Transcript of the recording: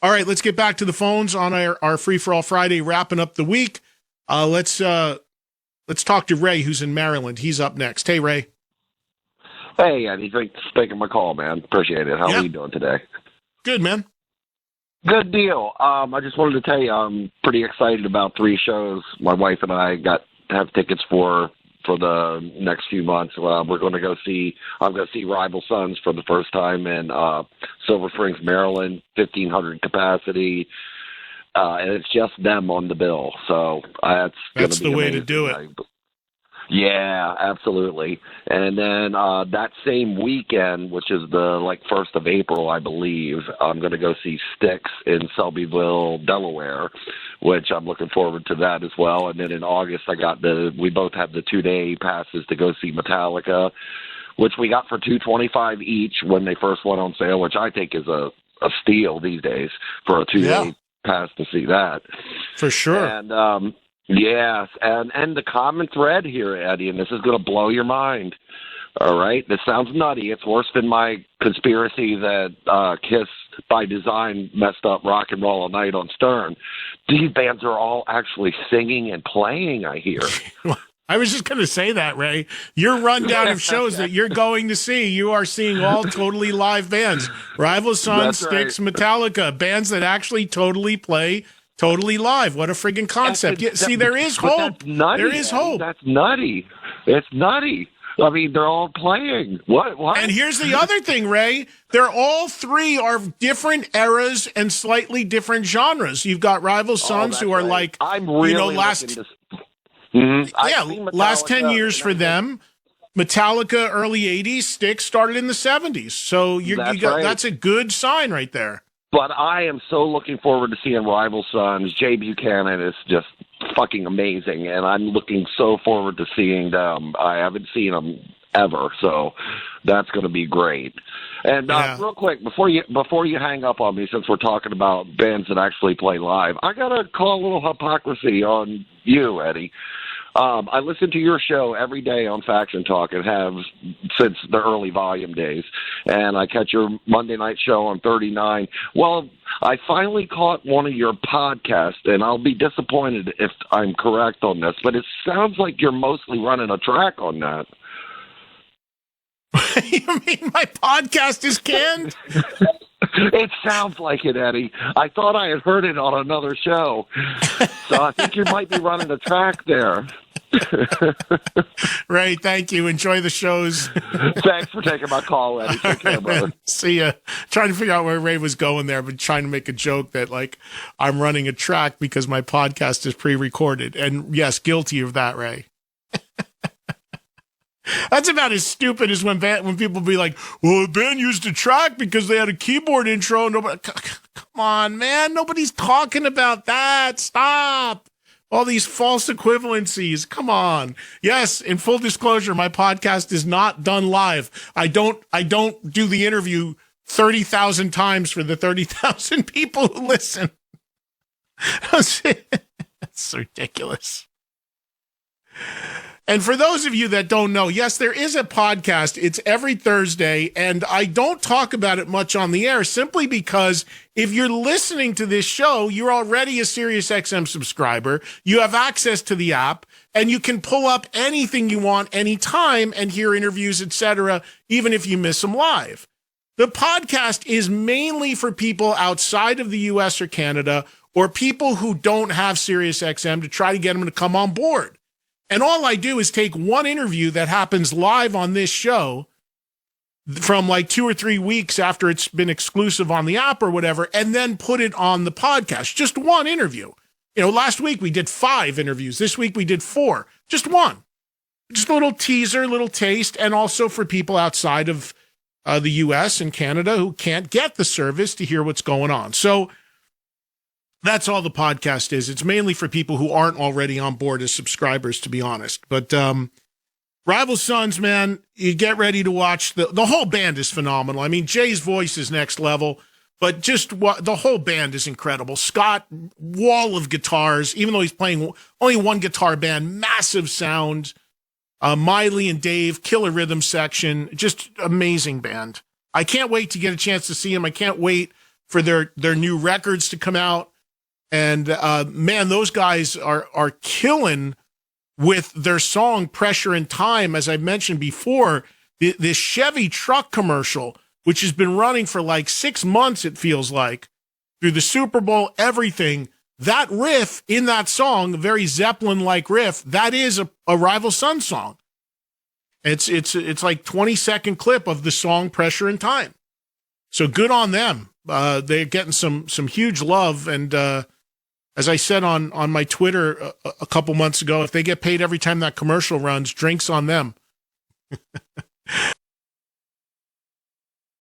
All right, let's get back to the phones on our Free for All Friday, wrapping up the week. Let's talk to Ray, who's in Maryland. He's up next. Hey, Ray. Hey, Eddie. Thanks for taking my call, man. Appreciate it. How are you doing today? Good, man. Good deal. I just wanted to tell you I'm pretty excited about 3 shows my wife and I have tickets for the next few months. We're going to go see. I'm going to see Rival Sons for the first time in Silver Springs, Maryland, 1,500 capacity, and it's just them on the bill. So that's the way to do it. Yeah, absolutely. And then that same weekend, which is the 1st of April, I believe, I'm going to go see Styx in Selbyville, Delaware, which I'm looking forward to that as well. And then in August, we both have the 2-day passes to go see Metallica, which we got for $225 each when they first went on sale, which I think is a steal these days for a 2-day pass to see that. For sure. And yes, and the common thread here, Eddie, and this is going to blow your mind. All right, this sounds nutty. It's worse than my conspiracy that Kiss by design messed up Rock and Roll All Night on Stern. These bands are all actually singing and playing, I hear. I was just going to say that, Ray. Your rundown of shows that you're going to see, you are seeing all totally live bands. Rival Sons, Styx, Metallica, bands that actually totally play totally live. What a friggin' concept. See, there is hope. Nutty, there is hope. That's nutty. It's nutty. I mean, they're all playing. What? And here's the other thing, Ray. They're all 3 are different eras and slightly different genres. You've got Rival Sons who are right. I'm really last 10 years for them. Metallica, early 80s. Styx started in the 70s. So that's a good sign right there. But I am so looking forward to seeing Rival Sons. Jay Buchanan is just fucking amazing, and I'm looking so forward to seeing them. I haven't seen them ever, so that's going to be great. And real quick, before you hang up on me, since we're talking about bands that actually play live, I got to call a little hypocrisy on you, Eddie. I listen to your show every day on Faction Talk and have since the early volume days. And I catch your Monday night show on 39. Well, I finally caught one of your podcasts, and I'll be disappointed if I'm correct on this, but it sounds like you're mostly running a track on that. You mean my podcast is canned? It sounds like it, Eddie. I thought I had heard it on another show. So I think you might be running a track there. Ray, thank you. Enjoy the shows. Thanks for taking my call, Eddie. Take care, brother. See ya. Trying to figure out where Ray was going there, but trying to make a joke that, I'm running a track because my podcast is pre-recorded. And yes, guilty of that, Ray. That's about as stupid as when people be like, well, the band used a track because they had a keyboard intro. Nobody, come on, man. Nobody's talking about that. Stop. All these false equivalencies. Come on. Yes, in full disclosure, my podcast is not done live. I don't do the interview 30,000 times for the 30,000 people who listen. That's ridiculous. And for those of you that don't know, yes, there is a podcast. It's every Thursday, and I don't talk about it much on the air simply because if you're listening to this show, you're already a SiriusXM subscriber. You have access to the app, and you can pull up anything you want anytime and hear interviews, etc., even if you miss them live. The podcast is mainly for people outside of the U.S. or Canada or people who don't have SiriusXM to try to get them to come on board. And all I do is take one interview that happens live on this show from 2 or 3 weeks after it's been exclusive on the app or whatever, and then put it on the podcast. Just one interview. Last week we did 5 interviews. This week we did 4. Just one. Just a little teaser, little taste, and also for people outside of the U.S. and Canada who can't get the service to hear what's going on. So that's all the podcast is. It's mainly for people who aren't already on board as subscribers, to be honest. But Rival Sons, man, you get ready to watch. The whole band is phenomenal. I mean, Jay's voice is next level, but the whole band is incredible. Scott, wall of guitars, even though he's playing only one guitar band, massive sound. Miley and Dave, killer rhythm section, just amazing band. I can't wait to get a chance to see him. I can't wait for their new records to come out. And man, those guys are killing with their song Pressure and Time. As I mentioned before, this Chevy truck commercial, which has been running for like 6 months, it feels like, through the Super Bowl, everything. That riff in that song, very Zeppelin-like riff, that is a Rival Sons song. It's like 20-second clip of the song Pressure and Time. So good on them. They're getting some huge love. And as I said on my Twitter a couple months ago, if they get paid every time that commercial runs, drinks on them.